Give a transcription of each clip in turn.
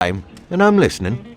And I'm listening.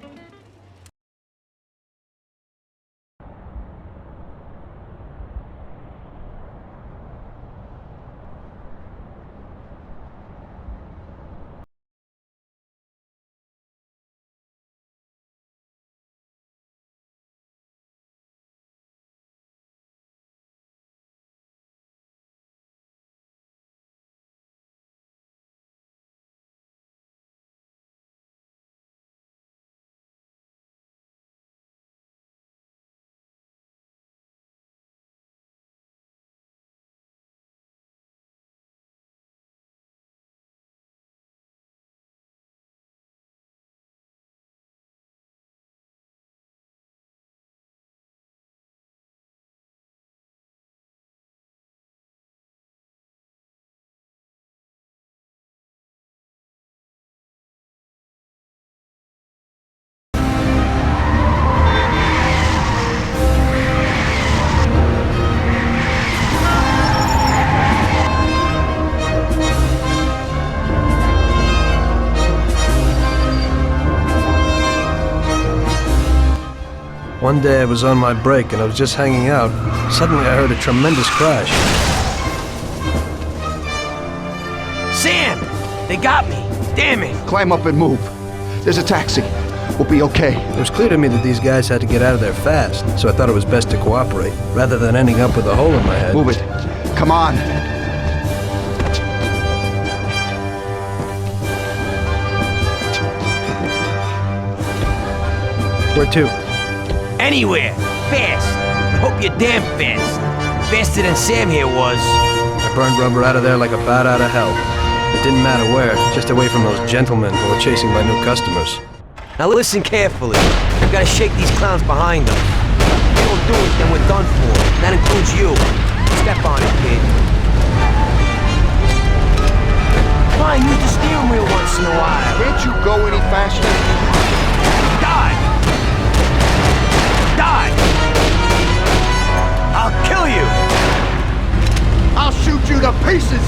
One day I was on my break and I was just hanging out. Suddenly I heard a tremendous crash. Sam! They got me! Damn it! Climb up and move. There's a taxi. We'll be okay. It was clear to me that these guys had to get out of there fast, so I thought it was best to cooperate, rather than ending up with a hole in my head. Move it. Come on. Where to? Anywhere! Fast! I hope you're damn fast. Faster than Sam here was. I burned rubber out of there like a bat out of hell. It didn't matter where, just away from those gentlemen who were chasing my new customers. Now listen carefully. We've got to shake these clowns behind them. If they don't do it, then we're done for. That includes you. Step on it, kid. Fine, use the steering wheel once in a while. Can't you go any faster? Die! Die! I'll kill you! I'll shoot you to pieces!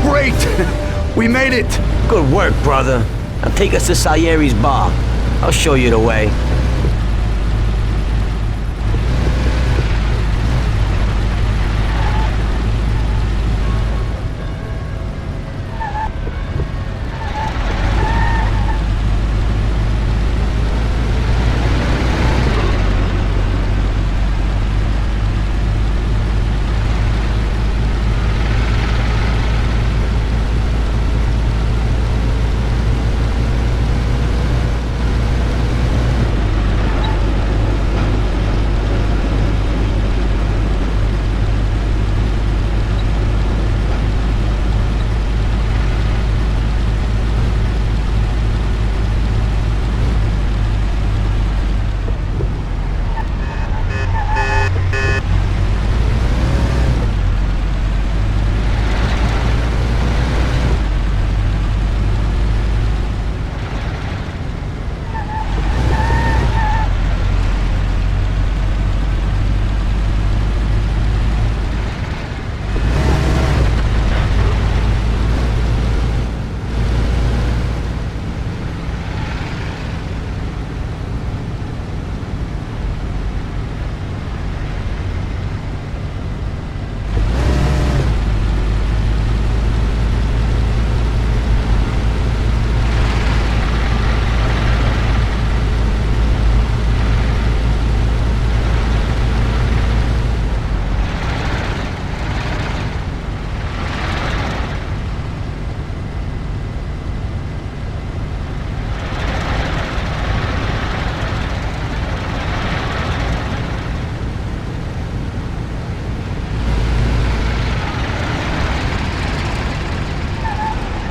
Great! We made it! Good work, brother. Now take us to Salieri's bar. I'll show you the way.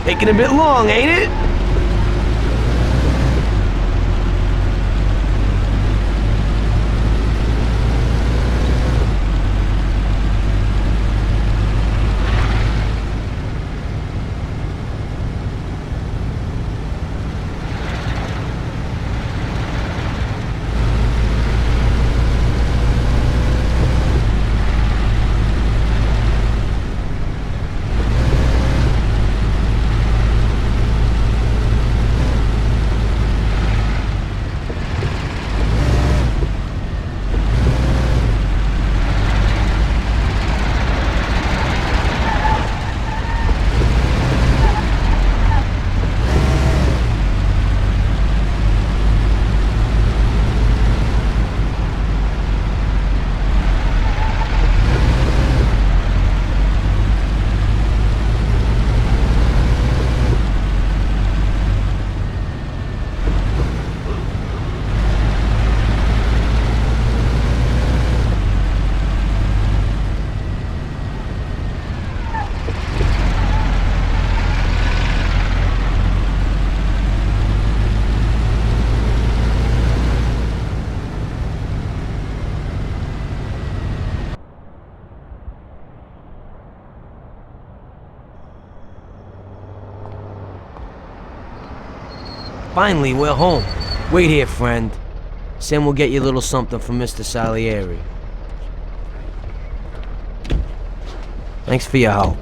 Taking a bit long, ain't it? Finally, we're home. Wait here, friend. Sam will get you a little something from Mr. Salieri. Thanks for your help.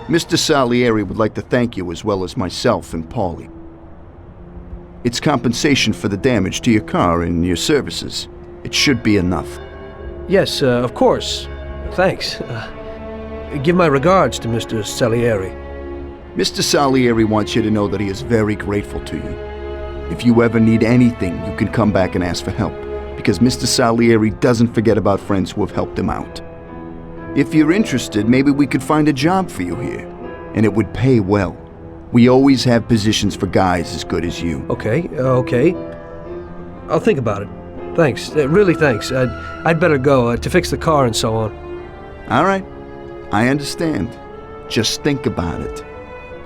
Mr. Salieri would like to thank you as well as myself and Paulie. It's compensation for the damage to your car and your services. It should be enough. Yes, of course. Thanks. Give my regards to Mr. Salieri. Mr. Salieri wants you to know that he is very grateful to you. If you ever need anything, you can come back and ask for help, because Mr. Salieri doesn't forget about friends who have helped him out. If you're interested, maybe we could find a job for you here, and it would pay well. We always have positions for guys as good as you. Okay. I'll think about it. Thanks. Really thanks. I'd better go to fix the car and so on. All right. I understand. Just think about it.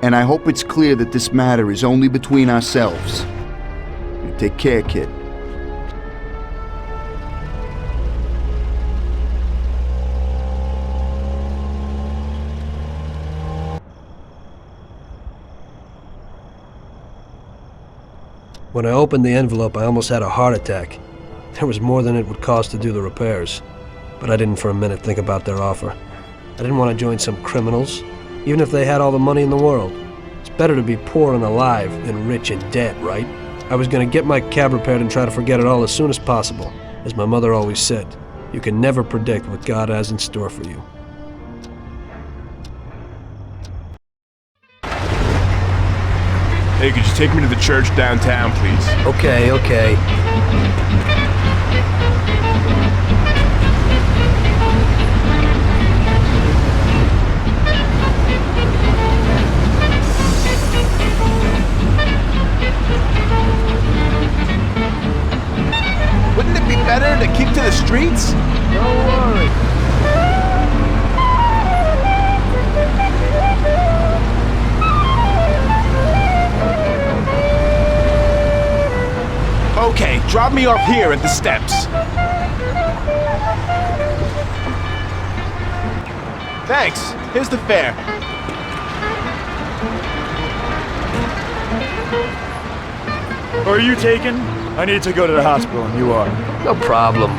And I hope it's clear that this matter is only between ourselves. You take care, kid. When I opened the envelope, I almost had a heart attack. There was more than it would cost to do the repairs. But I didn't for a minute think about their offer. I didn't want to join some criminals, even if they had all the money in the world. It's better to be poor and alive than rich and dead, right? I was going to get my cab repaired and try to forget it all as soon as possible. As my mother always said, you can never predict what God has in store for you. Hey, could you take me to the church downtown, please? Okay. Wouldn't it be better to keep to the streets? Don't worry. Okay, drop me off here at the steps. Thanks. Here's the fare. Are you taken? I need to go to the hospital, and you are. No problem.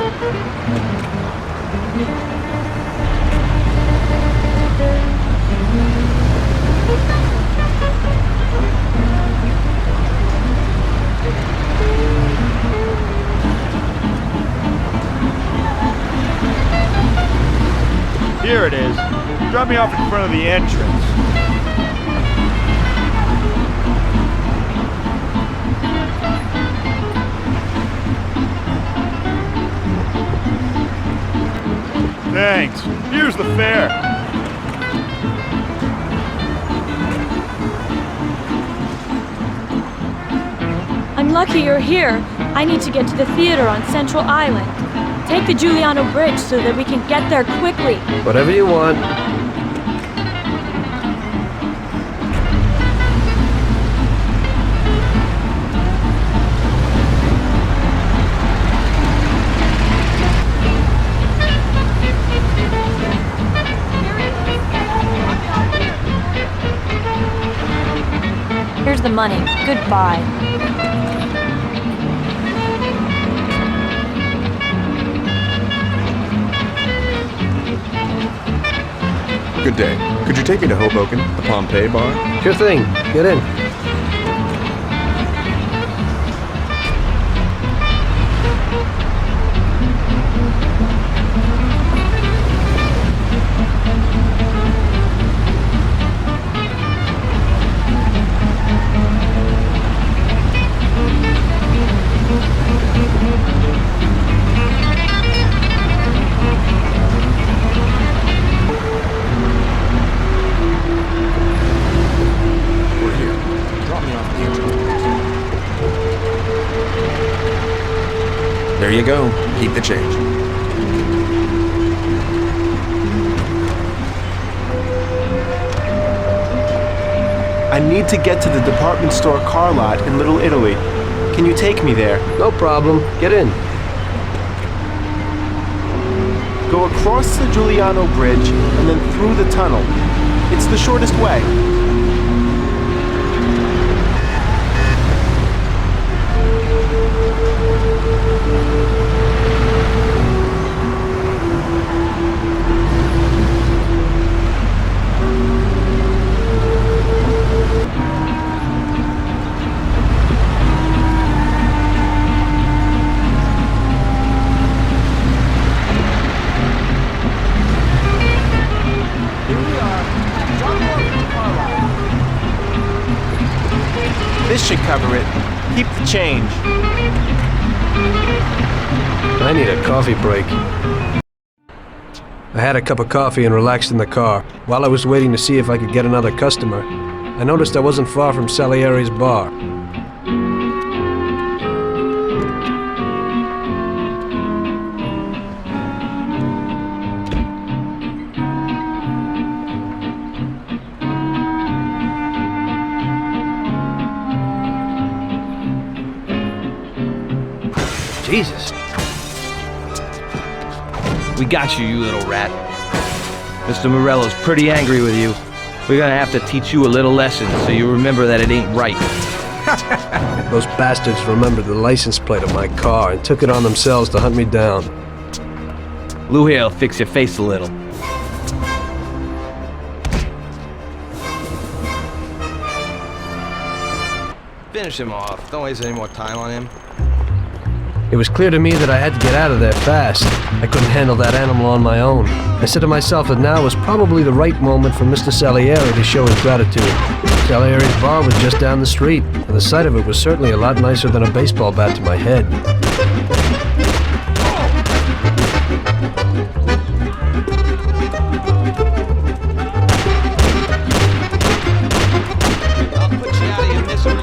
Here it is. Drop me off in front of the entrance. Thanks. Here's the fare. I'm lucky you're here. I need to get to the theater on Central Island. Take the Giuliano Bridge so that we can get there quickly. Whatever you want. money. Goodbye. Good day. Could you take me to Hoboken, the Pompeii bar? Sure thing. Get in. There you go. Keep the change. I need to get to the department store car lot in Little Italy. Can you take me there? No problem. Get in. Go across the Giuliano Bridge and then through the tunnel. It's the shortest way. This should cover it. Keep the change. I need a coffee break. I had a cup of coffee and relaxed in the car. While I was waiting to see if I could get another customer, I noticed I wasn't far from Salieri's bar. Jesus. We got you, you little rat. Mr. Morello's pretty angry with you. We're gonna have to teach you a little lesson so you remember that it ain't right. Those bastards remembered the license plate of my car and took it on themselves to hunt me down. Lou here'll fix your face a little. Finish him off. Don't waste any more time on him. It was clear to me that I had to get out of there fast. I couldn't handle that animal on my own. I said to myself that now was probably the right moment for Mr. Salieri to show his gratitude. Salieri's bar was just down the street, and the sight of it was certainly a lot nicer than a baseball bat to my head. I'll put you out of your misery.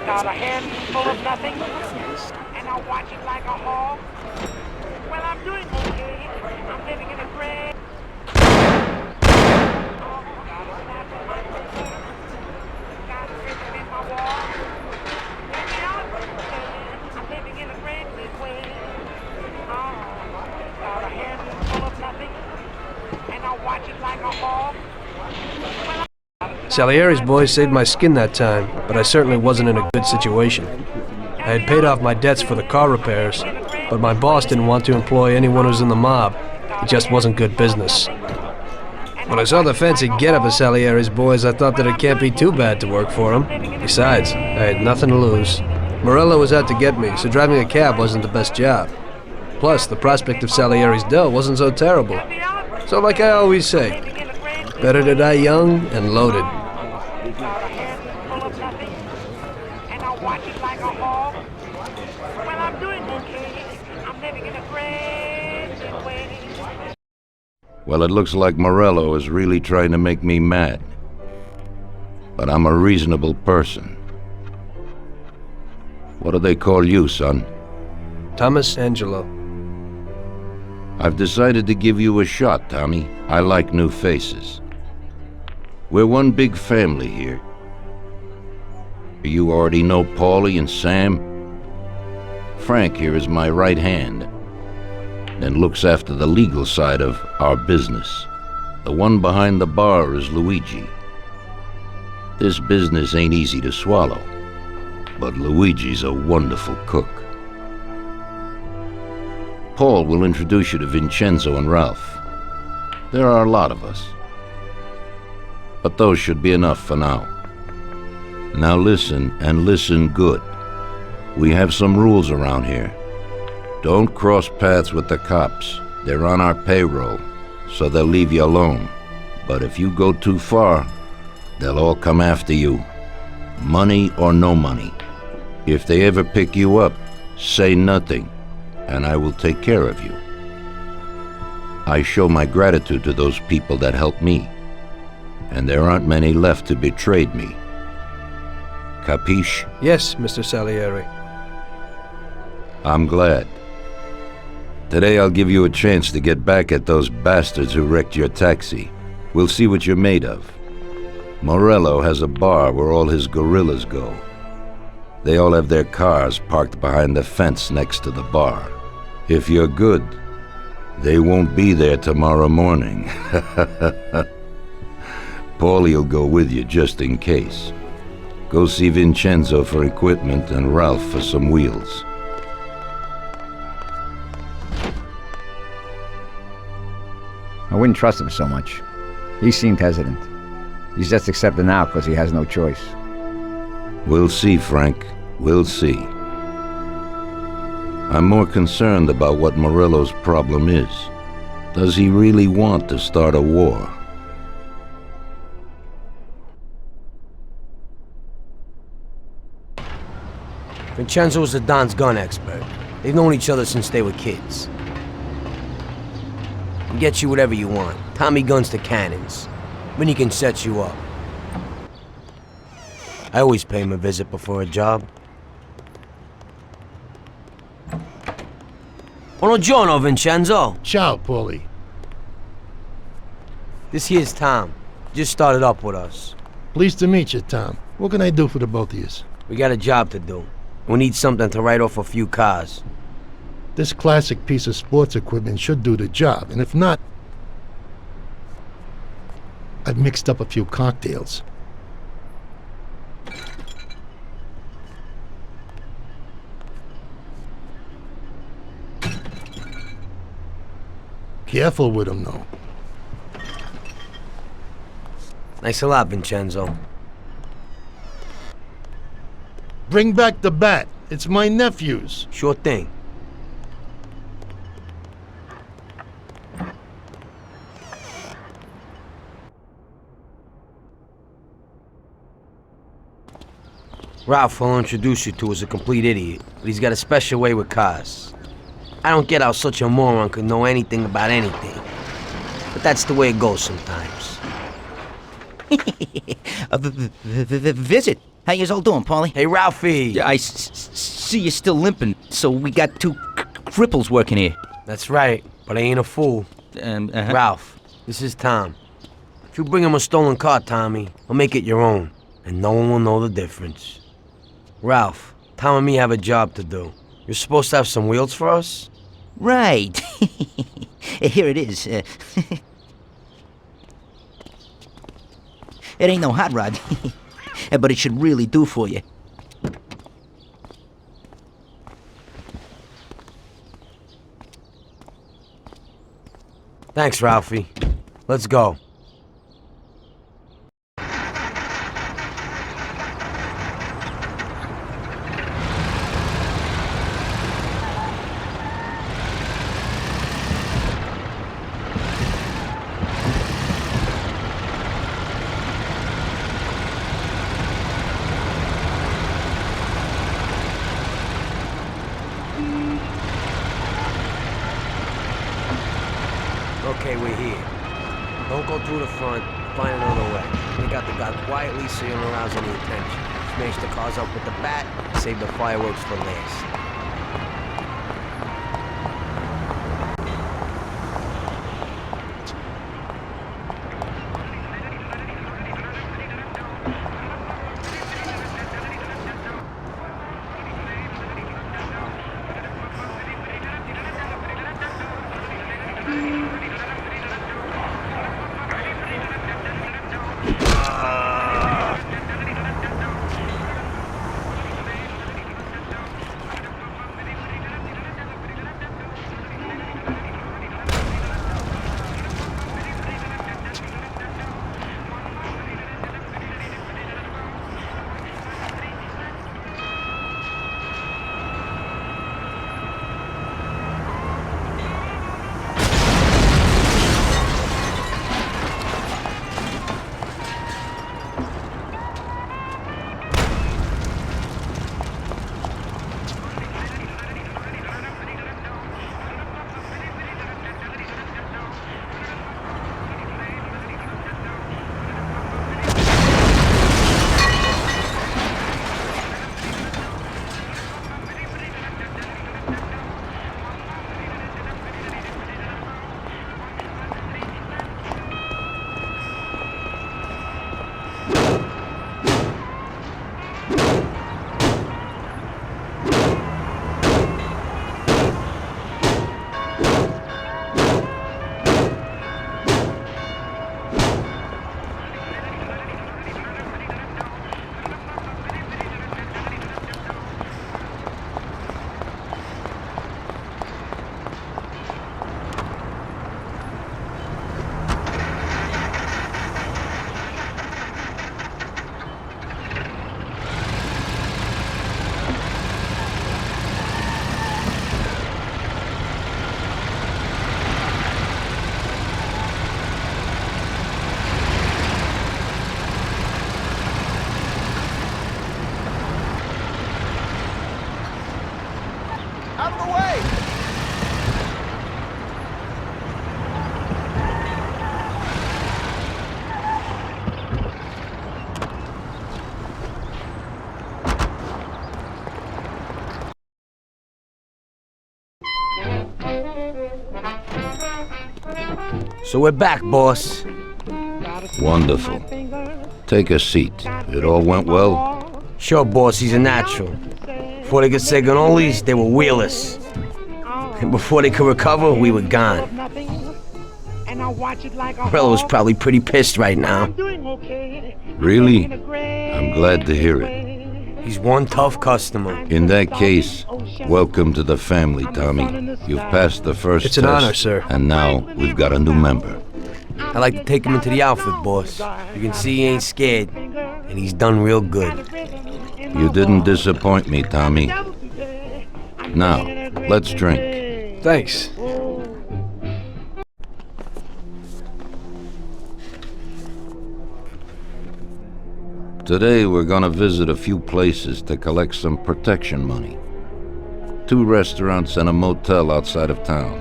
Got a hand full of nothing, and I watch it like a hog. Well, I'm doing okay. I'm living in a great... Got a rhythm in my wall. Let me out. I'm living in a great big way. Got a hand full of nothing, and I watch it like a hog. Salieri's boys saved my skin that time, but I certainly wasn't in a good situation. I had paid off my debts for the car repairs, but my boss didn't want to employ anyone who's in the mob. It just wasn't good business. When I saw the fancy getup of Salieri's boys, I thought that it can't be too bad to work for him. Besides, I had nothing to lose. Morello was out to get me, so driving a cab wasn't the best job. Plus, the prospect of Salieri's dough wasn't so terrible. So like I always say, better to die young and loaded. And I watch it like a hog. Well, I'm doing okay. I'm living in a crazy way. Well, it looks like Morello is really trying to make me mad. But I'm a reasonable person. What do they call you, son? Tомаса Анджело. I've decided to give you a shot, Tommy. I like new faces. We're one big family here. You already know Paulie and Sam. Frank here is my right hand, and looks after the legal side of our business. The one behind the bar is Luigi. This business ain't easy to swallow, but Luigi's a wonderful cook. Paul will introduce you to Vincenzo and Ralph. There are a lot of us, but those should be enough for now. Now listen, and listen good. We have some rules around here. Don't cross paths with the cops. They're on our payroll, so they'll leave you alone. But if you go too far, they'll all come after you. Money or no money. If they ever pick you up, say nothing, and I will take care of you. I show my gratitude to those people that helped me, and there aren't many left who betrayed me. Capiche? Yes, Mr. Salieri. I'm glad. Today I'll give you a chance to get back at those bastards who wrecked your taxi. We'll see what you're made of. Morello has a bar where all his gorillas go. They all have their cars parked behind the fence next to the bar. If you're good, they won't be there tomorrow morning. Paulie'll go with you just in case. Go see Vincenzo for equipment and Ralph for some wheels. I wouldn't trust him so much. He seemed hesitant. He's just accepted now because he has no choice. We'll see, Frank. We'll see. I'm more concerned about what Morello's problem is. Does he really want to start a war? Vincenzo is the Don's gun expert. They've known each other since they were kids. He gets you whatever you want. Tommy guns to cannons. Then he can set you up. I always pay him a visit before a job. Buongiorno, Vincenzo. Ciao, Paulie. This here's Tom. Just started up with us. Pleased to meet you, Tom. What can I do for the both of you? We got a job to do. We need something to write off a few cars. This classic piece of sports equipment should do the job, and if not, I've mixed up a few cocktails. Careful with them, though. Thanks a lot, Vincenzo. Bring back the bat. It's my nephew's. Sure thing. Ralph will introduce you to is a complete idiot, but he's got a special way with cars. I don't get how such a moron could know anything about anything. But that's the way it goes sometimes. Visit. How you all doing, Paulie? Hey, Ralphie. I see you're still limping, so we got two cripples working here. That's right, but I ain't a fool. Ralph, this is Tom. If you bring him a stolen car, Tommy, I'll make it your own, and no one will know the difference. Ralph, Tom and me have a job to do. You're supposed to have some wheels for us? Right. Here it is. It ain't no hot rod, but it should really do for you. Thanks, Ralphie. Let's go. Okay, we're here. Don't go through the front. Find another way. We got the guy quietly so you don't arouse any attention. Smash the cars up with the bat. Save the fireworks for last. So we're back, boss. Wonderful. Take a seat. It all went well? Sure, boss, he's a natural. Before they could say cannolis, they were wheelers. And before they could recover, we were gone. Morello was probably pretty pissed right now. Really? I'm glad to hear it. He's one tough customer. In that case, welcome to the family, Tommy. You've passed the first test. It's an honor, sir. And now we've got a new member. I like to take him into the outfit, boss. You can see he ain't scared, and he's done real good. You didn't disappoint me, Tommy. Now, let's drink. Thanks. Today we're gonna visit a few places to collect some protection money. 2 restaurants and a motel outside of town.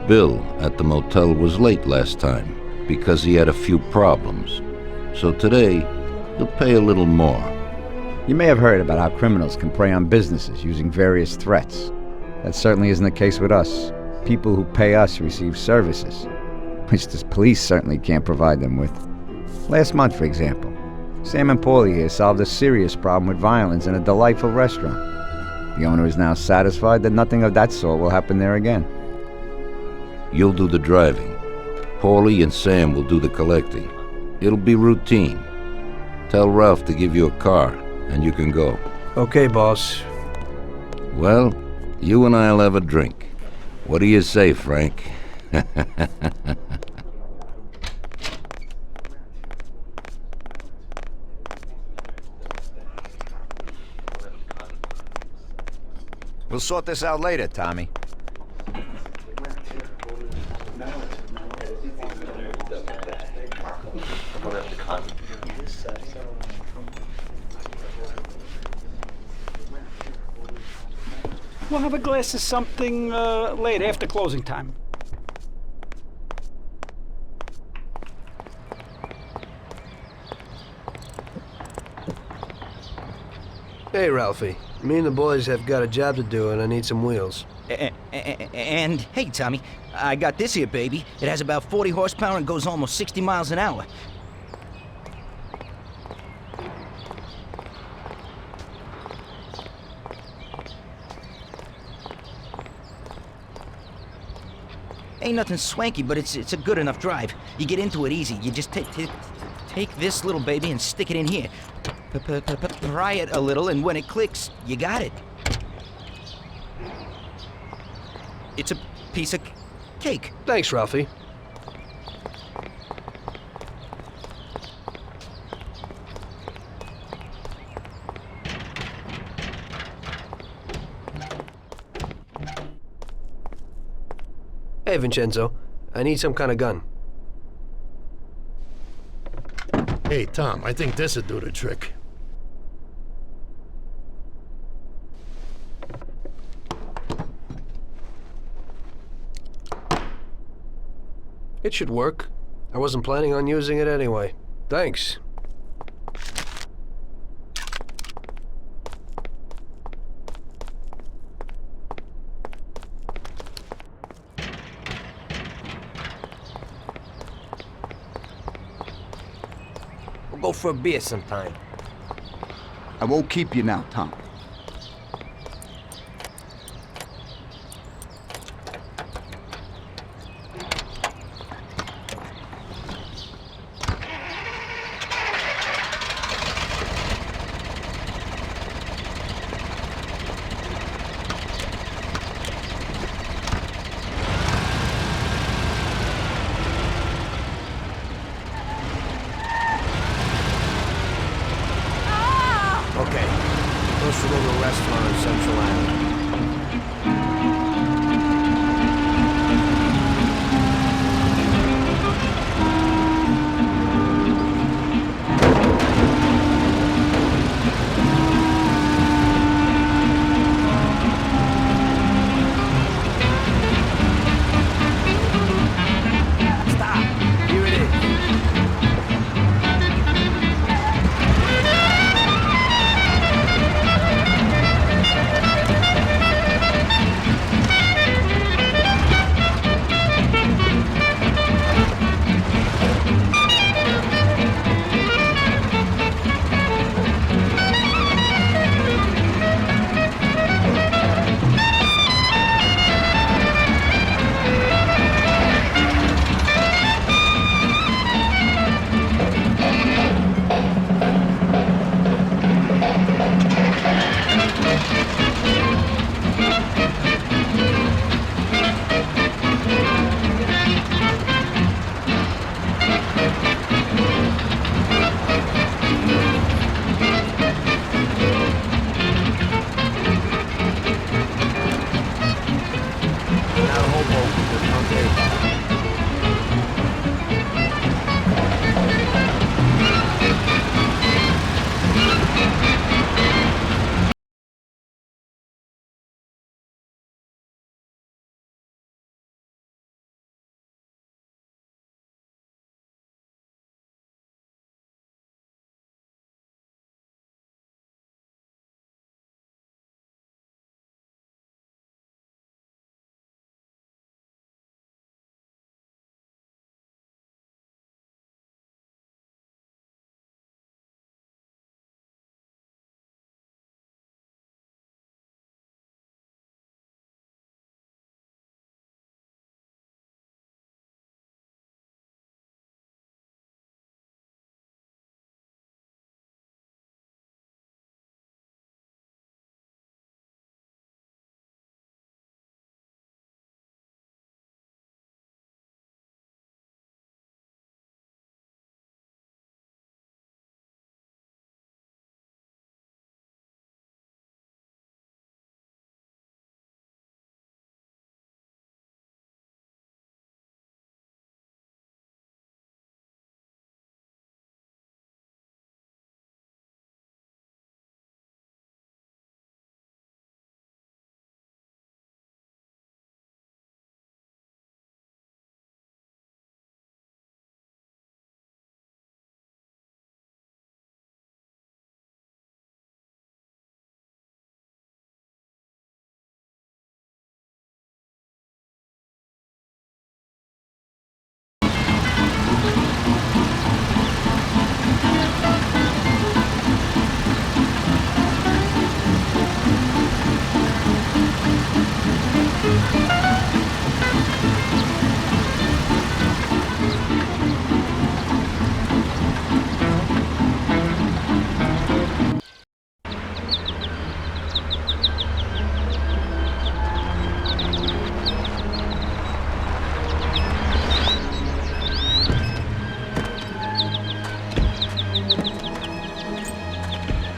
Bill at the motel was late last time because he had a few problems. So today, he'll pay a little more. You may have heard about how criminals can prey on businesses using various threats. That certainly isn't the case with us. People who pay us receive services, which the police certainly can't provide them with. Last month, for example, Sam and Paulie here solved a serious problem with violence in a delightful restaurant. The owner is now satisfied that nothing of that sort will happen there again. You'll do the driving. Paulie and Sam will do the collecting. It'll be routine, Tell Ralph to give you a car, and you can go. Okay, boss. Well, you and I'll have a drink. What do you say, Frank? We'll sort this out later, Tommy. We'll have a glass of something later, after closing time. Hey, Ralphie. Me and the boys have got a job to do, and I need some wheels. And, hey, Tommy, I got this here, baby. It has about 40 horsepower and goes almost 60 miles an hour. Ain't nothing swanky, but it's a good enough drive. You get into it easy. You just take this little baby and stick it in here. Pry it a little, and when it clicks, you got it. It's a piece of cake. Thanks, Ralphie. Hey, Vincenzo. I need some kind of gun. Hey, Tom, I think this'd do the trick. It should work. I wasn't planning on using it anyway. Thanks. We'll go for a beer sometime. I won't keep you now, Tom.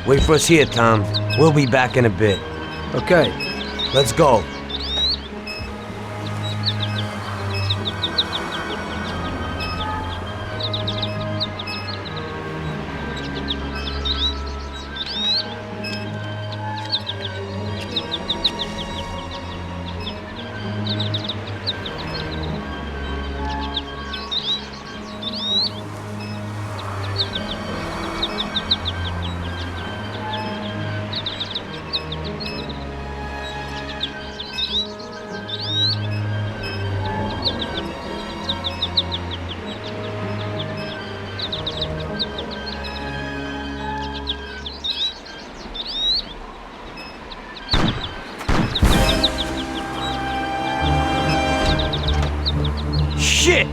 Wait for us here, Tom. We'll be back in a bit. Okay. Let's go. Shit!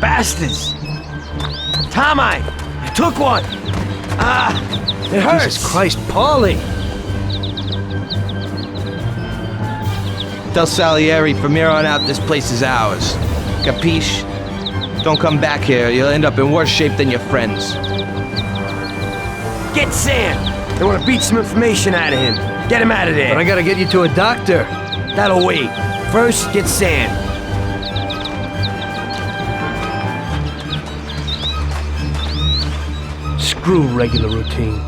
Bastards! Tom, I took one! It hurts! Jesus Christ, Paulie! Tell Salieri from here on out this place is ours. Capiche? Don't come back here, you'll end up in worse shape than your friends. Get Sam! They want to beat some information out of him. Get him out of there. But I gotta get you to a doctor. That'll wait. First, get Sam. Screw regular routine.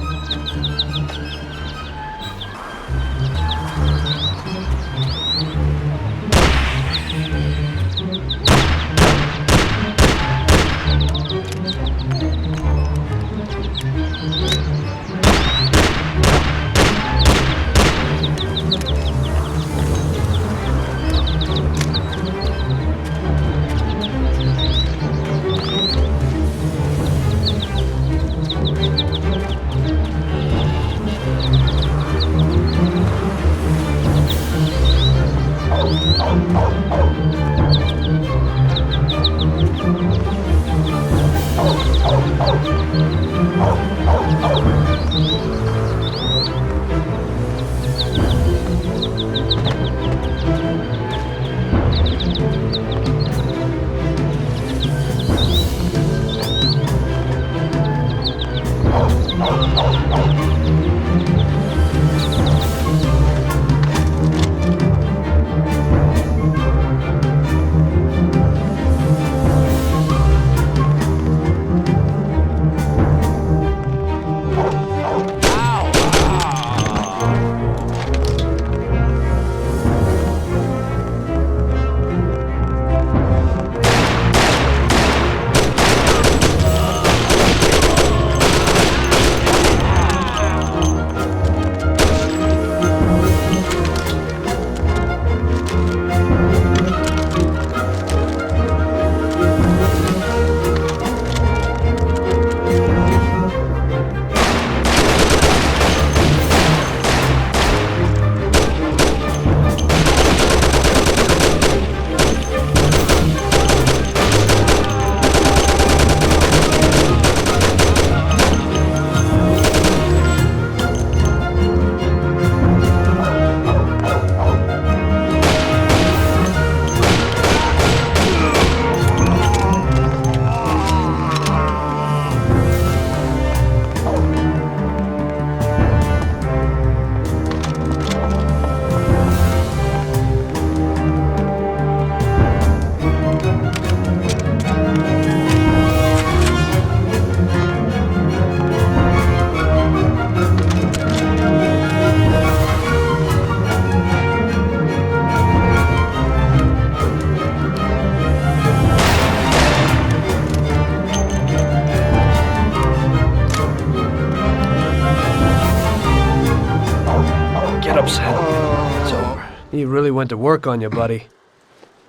You really went to work on you, buddy.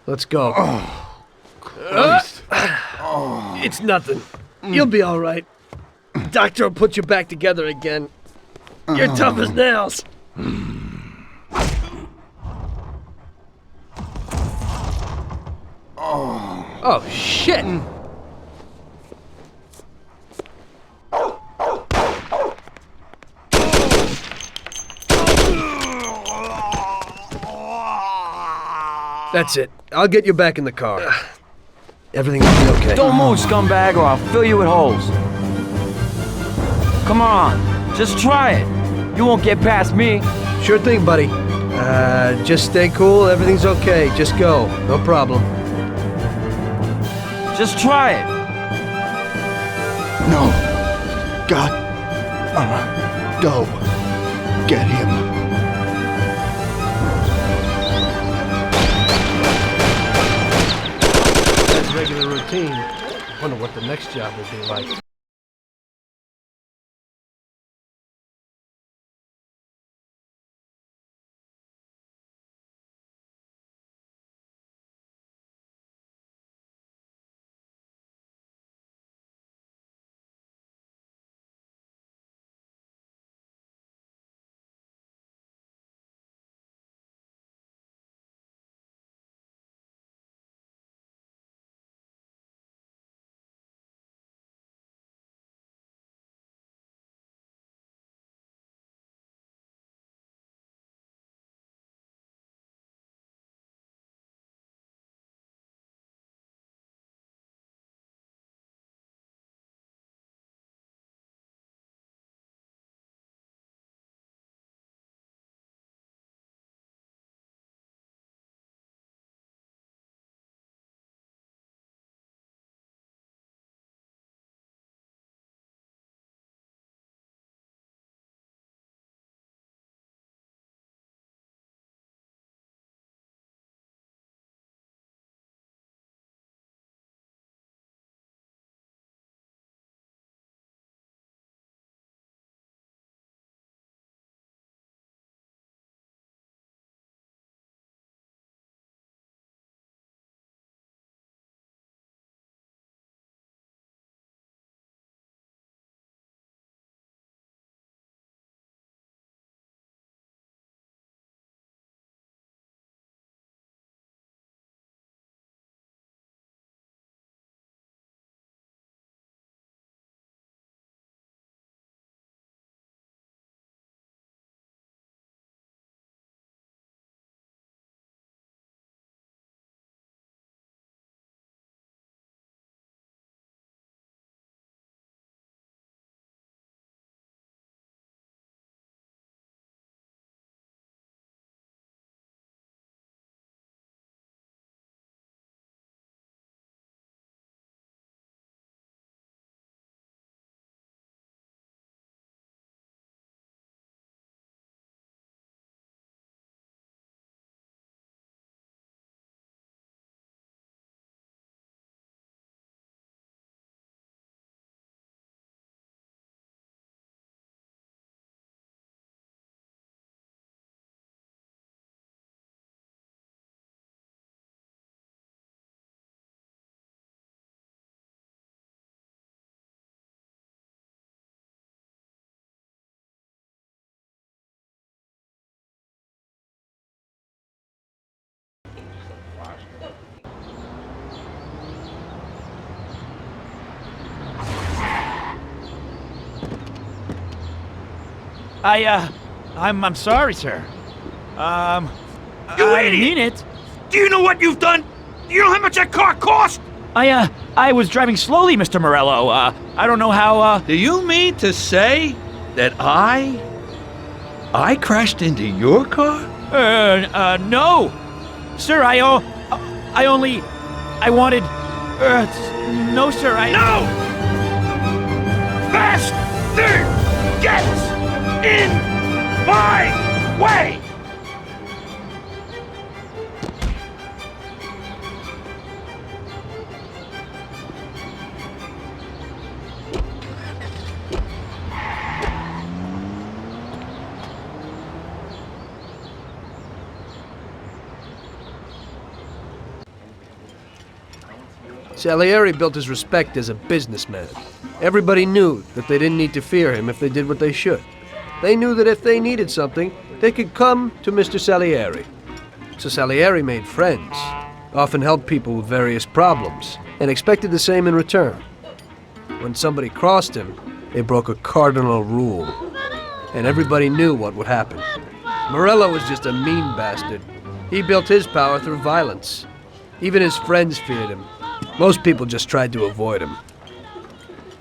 Let's go. Oh, Christ. It's nothing. You'll be all right. Doctor will put you back together again. You're tough as nails. Oh, shit. That's it. I'll get you back in the car. Everything will be okay. Don't move, scumbag, or I'll fill you with holes. Come on, Just try it. You won't get past me. Sure thing, buddy. Just stay cool, everything's okay. Just go, no problem. Just try it. No. God. Go. Get him. That's regular routine. I wonder what the next job will be like. I'm sorry, sir. You I idiot! mean it. Do you know what you've done? Do you know how much that car cost? I was driving slowly, Mr. Morello. I don't know how, Do you mean to say that I crashed into your car? No. Sir, I wanted, no, sir, No! Bastard! Get in my way! Salieri built his respect as a businessman. Everybody knew that they didn't need to fear him if they did what they should. They knew that if they needed something, they could come to Mr. Salieri. So Salieri made friends, often helped people with various problems, and expected the same in return. When somebody crossed him, they broke a cardinal rule, and everybody knew what would happen. Morello was just a mean bastard. He built his power through violence. Even his friends feared him. Most people just tried to avoid him.